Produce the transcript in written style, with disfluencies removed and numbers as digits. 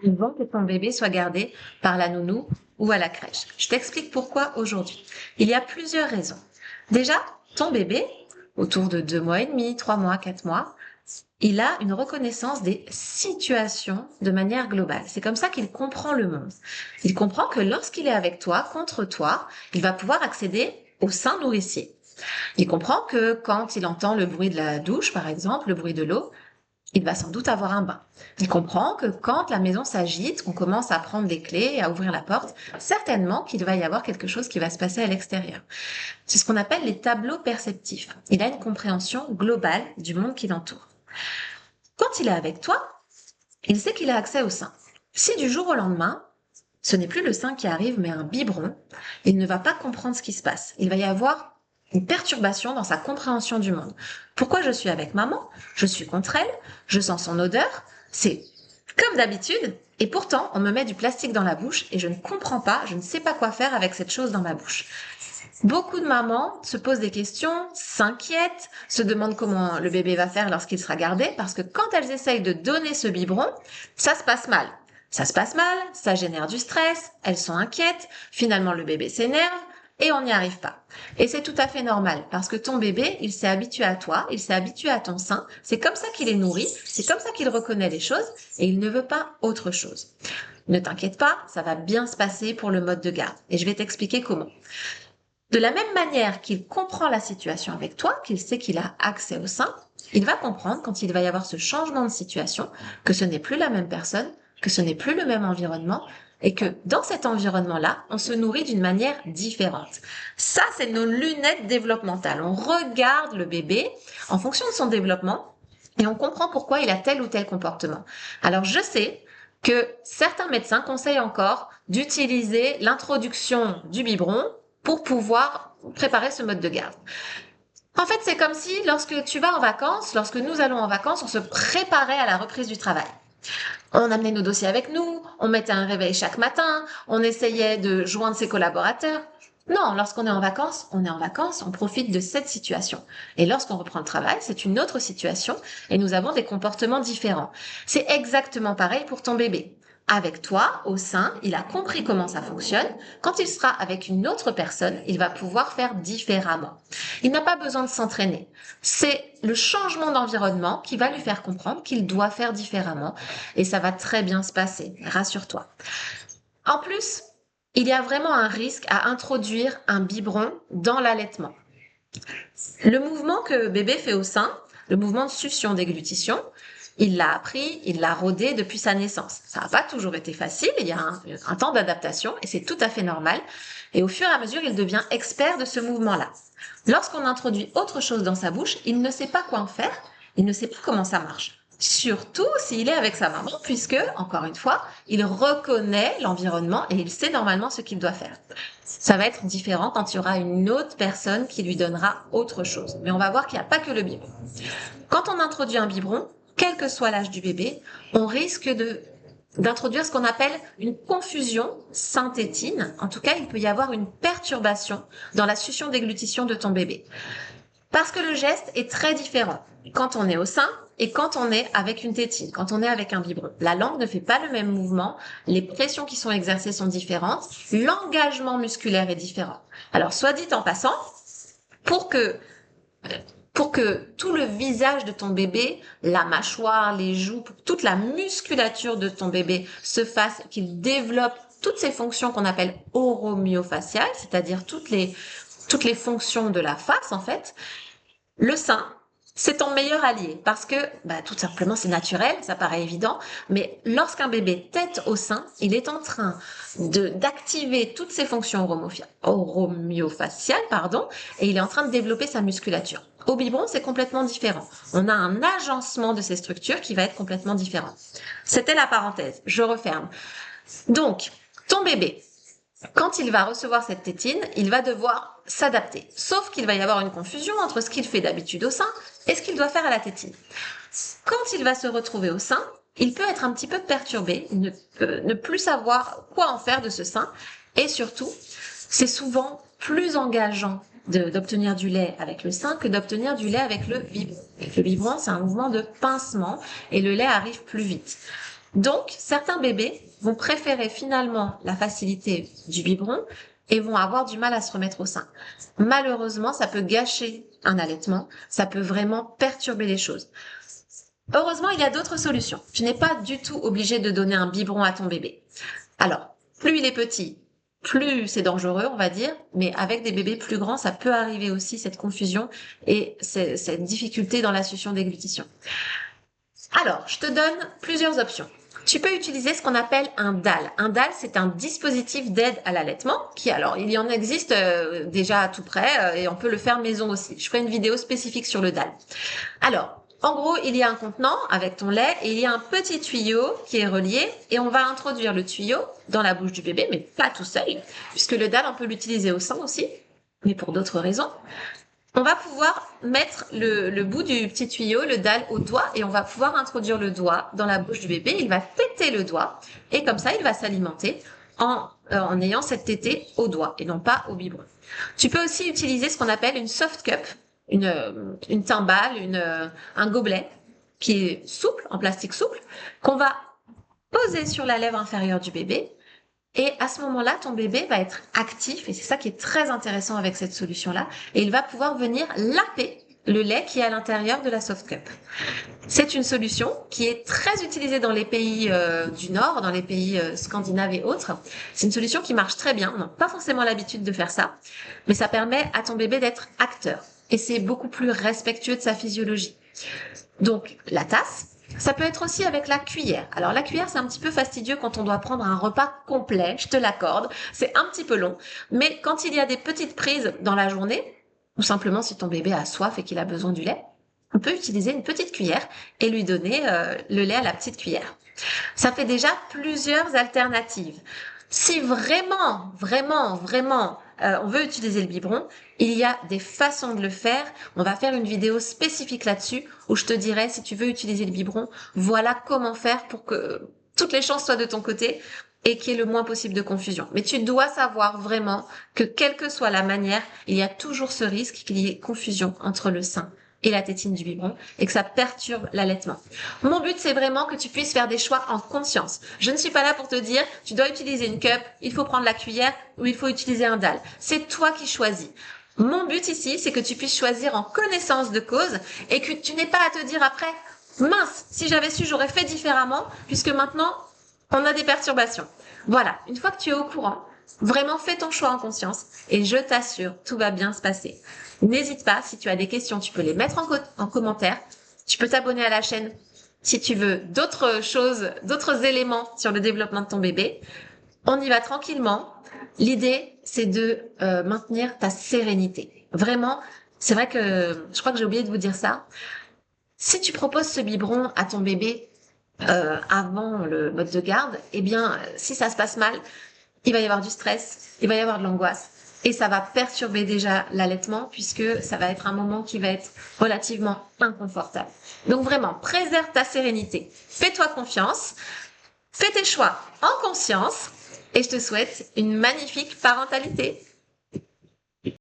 Avant que ton bébé soit gardé par la nounou ou à la crèche. Je t'explique pourquoi aujourd'hui. Il y a plusieurs raisons. Déjà, ton bébé, autour de 2 mois et demi, 3 mois, 4 mois, il a une reconnaissance des situations de manière globale. C'est comme ça qu'il comprend le monde. Il comprend que lorsqu'il est avec toi, contre toi, il va pouvoir accéder au sein nourricier. Il comprend que quand il entend le bruit de la douche, par exemple, le bruit de l'eau, il va sans doute avoir un bain. Il comprend que quand la maison s'agite, qu'on commence à prendre les clés et à ouvrir la porte, certainement qu'il va y avoir quelque chose qui va se passer à l'extérieur. C'est ce qu'on appelle les tableaux perceptifs. Il a une compréhension globale du monde qui l'entoure. Quand il est avec toi, il sait qu'il a accès au sein. Si du jour au lendemain, ce n'est plus le sein qui arrive, mais un biberon, il ne va pas comprendre ce qui se passe. Il va y avoir une perturbation dans sa compréhension du monde. Pourquoi je suis avec maman? Je suis contre elle, je sens son odeur, c'est comme d'habitude, et pourtant on me met du plastique dans la bouche et je ne comprends pas, je ne sais pas quoi faire avec cette chose dans ma bouche. Beaucoup de mamans se posent des questions, s'inquiètent, se demandent comment le bébé va faire lorsqu'il sera gardé, parce que quand elles essayent de donner ce biberon, ça se passe mal. Ça se passe mal, ça génère du stress, elles sont inquiètes, finalement le bébé s'énerve et on n'y arrive pas. Et c'est tout à fait normal, parce que ton bébé, il s'est habitué à toi, il s'est habitué à ton sein, c'est comme ça qu'il est nourri, c'est comme ça qu'il reconnaît les choses et il ne veut pas autre chose. Ne t'inquiète pas, ça va bien se passer pour le mode de garde et je vais t'expliquer comment. De la même manière qu'il comprend la situation avec toi, qu'il sait qu'il a accès au sein, il va comprendre quand il va y avoir ce changement de situation que ce n'est plus la même personne, que ce n'est plus le même environnement et que dans cet environnement-là, on se nourrit d'une manière différente. Ça, c'est nos lunettes développementales. On regarde le bébé en fonction de son développement et on comprend pourquoi il a tel ou tel comportement. Alors, je sais que certains médecins conseillent encore d'utiliser l'introduction du biberon pour pouvoir préparer ce mode de garde. En fait, c'est comme si lorsque tu vas en vacances, lorsque nous allons en vacances, on se préparait à la reprise du travail. On amenait nos dossiers avec nous, on mettait un réveil chaque matin, on essayait de joindre ses collaborateurs. Non, lorsqu'on est en vacances, on profite de cette situation. Et lorsqu'on reprend le travail, c'est une autre situation et nous avons des comportements différents. C'est exactement pareil pour ton bébé. Avec toi, au sein, il a compris comment ça fonctionne. Quand il sera avec une autre personne, il va pouvoir faire différemment. Il n'a pas besoin de s'entraîner. C'est le changement d'environnement qui va lui faire comprendre qu'il doit faire différemment et ça va très bien se passer, rassure-toi. En plus, il y a vraiment un risque à introduire un biberon dans l'allaitement. Le mouvement que bébé fait au sein, le mouvement de succion-déglutition, il l'a appris, il l'a rodé depuis sa naissance. Ça n'a pas toujours été facile, il y a un temps d'adaptation et c'est tout à fait normal. Et au fur et à mesure, il devient expert de ce mouvement-là. Lorsqu'on introduit autre chose dans sa bouche, il ne sait pas quoi en faire, il ne sait pas comment ça marche. Surtout s'il est avec sa maman, puisque, encore une fois, il reconnaît l'environnement et il sait normalement ce qu'il doit faire. Ça va être différent quand il y aura une autre personne qui lui donnera autre chose. Mais on va voir qu'il n'y a pas que le biberon. Quand on introduit un biberon, quel que soit l'âge du bébé, on risque d'introduire ce qu'on appelle une confusion synthétine. En tout cas, il peut y avoir une perturbation dans la succion-déglutition de ton bébé. Parce que le geste est très différent quand on est au sein et quand on est avec une tétine, quand on est avec un biberon. La langue ne fait pas le même mouvement, les pressions qui sont exercées sont différentes, l'engagement musculaire est différent. Alors, soit dit en passant, pour que tout le visage de ton bébé, la mâchoire, les joues, toute la musculature de ton bébé se fasse, qu'il développe toutes ces fonctions qu'on appelle oromyofaciales, c'est-à-dire toutes les fonctions de la face en fait, le sein, c'est ton meilleur allié parce que tout simplement c'est naturel, ça paraît évident, mais lorsqu'un bébé tète au sein, il est en train d'activer toutes ses fonctions oromyofaciales, et il est en train de développer sa musculature. Au biberon, c'est complètement différent. On a un agencement de ces structures qui va être complètement différent. C'était la parenthèse, je referme. Donc, ton bébé, quand il va recevoir cette tétine, il va devoir s'adapter. Sauf qu'il va y avoir une confusion entre ce qu'il fait d'habitude au sein et ce qu'il doit faire à la tétine. Quand il va se retrouver au sein, il peut être un petit peu perturbé, il ne peut ne plus savoir quoi en faire de ce sein. Et surtout, c'est souvent plus engageant d'obtenir du lait avec le sein que d'obtenir du lait avec le biberon. Le biberon, c'est un mouvement de pincement et le lait arrive plus vite. Donc, certains bébés vont préférer finalement la facilité du biberon et vont avoir du mal à se remettre au sein. Malheureusement, ça peut gâcher un allaitement, ça peut vraiment perturber les choses. Heureusement, il y a d'autres solutions. Tu n'es pas du tout obligé de donner un biberon à ton bébé. Alors, plus il est petit, plus c'est dangereux, on va dire, mais avec des bébés plus grands, ça peut arriver aussi cette confusion et cette difficulté dans la succion déglutition. Alors, je te donne plusieurs options. Tu peux utiliser ce qu'on appelle un DAL. Un DAL, c'est un dispositif d'aide à l'allaitement alors, il y en existe déjà à tout près et on peut le faire maison aussi. Je ferai une vidéo spécifique sur le DAL. Alors, en gros, il y a un contenant avec ton lait et il y a un petit tuyau qui est relié et on va introduire le tuyau dans la bouche du bébé, mais pas tout seul, puisque le DAL, on peut l'utiliser au sein aussi, mais pour d'autres raisons. On va pouvoir mettre le bout du petit tuyau, le DAL, au doigt et on va pouvoir introduire le doigt dans la bouche du bébé. Il va téter le doigt et comme ça, il va s'alimenter en ayant cette tétée au doigt et non pas au biberon. Tu peux aussi utiliser ce qu'on appelle une soft cup, une timbale, un gobelet qui est souple, en plastique souple, qu'on va poser sur la lèvre inférieure du bébé. Et à ce moment-là, ton bébé va être actif, et c'est ça qui est très intéressant avec cette solution-là, et il va pouvoir venir laper le lait qui est à l'intérieur de la soft cup. C'est une solution qui est très utilisée dans les pays du Nord, dans les pays scandinaves et autres. C'est une solution qui marche très bien. On n'a pas forcément l'habitude de faire ça, mais ça permet à ton bébé d'être acteur. Et c'est beaucoup plus respectueux de sa physiologie. Donc, la tasse. Ça peut être aussi avec la cuillère. Alors la cuillère, c'est un petit peu fastidieux quand on doit prendre un repas complet, je te l'accorde. C'est un petit peu long. Mais quand il y a des petites prises dans la journée, ou simplement si ton bébé a soif et qu'il a besoin du lait, on peut utiliser une petite cuillère et lui donner le lait à la petite cuillère. Ça fait déjà plusieurs alternatives. Si vraiment, on veut utiliser le biberon, il y a des façons de le faire. On va faire une vidéo spécifique là-dessus où je te dirai, si tu veux utiliser le biberon, voilà comment faire pour que toutes les chances soient de ton côté et qu'il y ait le moins possible de confusion. Mais tu dois savoir vraiment que quelle que soit la manière, il y a toujours ce risque qu'il y ait confusion entre le sein et la tétine du biberon et que ça perturbe l'allaitement. Mon but, c'est vraiment que tu puisses faire des choix en conscience. Je ne suis pas là pour te dire, tu dois utiliser une cup, il faut prendre la cuillère ou il faut utiliser un dalle. C'est toi qui choisis. Mon but ici, c'est que tu puisses choisir en connaissance de cause et que tu n'aies pas à te dire après, mince, si j'avais su, j'aurais fait différemment puisque maintenant, on a des perturbations. Voilà, une fois que tu es au courant, vraiment fais ton choix en conscience et je t'assure, tout va bien se passer. N'hésite pas, si tu as des questions, tu peux les mettre en commentaire. Tu peux t'abonner à la chaîne si tu veux d'autres choses, d'autres éléments sur le développement de ton bébé. On y va tranquillement. L'idée, c'est de maintenir ta sérénité. Vraiment, c'est vrai que je crois que j'ai oublié de vous dire ça. Si tu proposes ce biberon à ton bébé avant le mode de garde, eh bien, si ça se passe mal, il va y avoir du stress, il va y avoir de l'angoisse. Et ça va perturber déjà l'allaitement puisque ça va être un moment qui va être relativement inconfortable. Donc vraiment, préserve ta sérénité. Fais-toi confiance. Fais tes choix en conscience. Et je te souhaite une magnifique parentalité.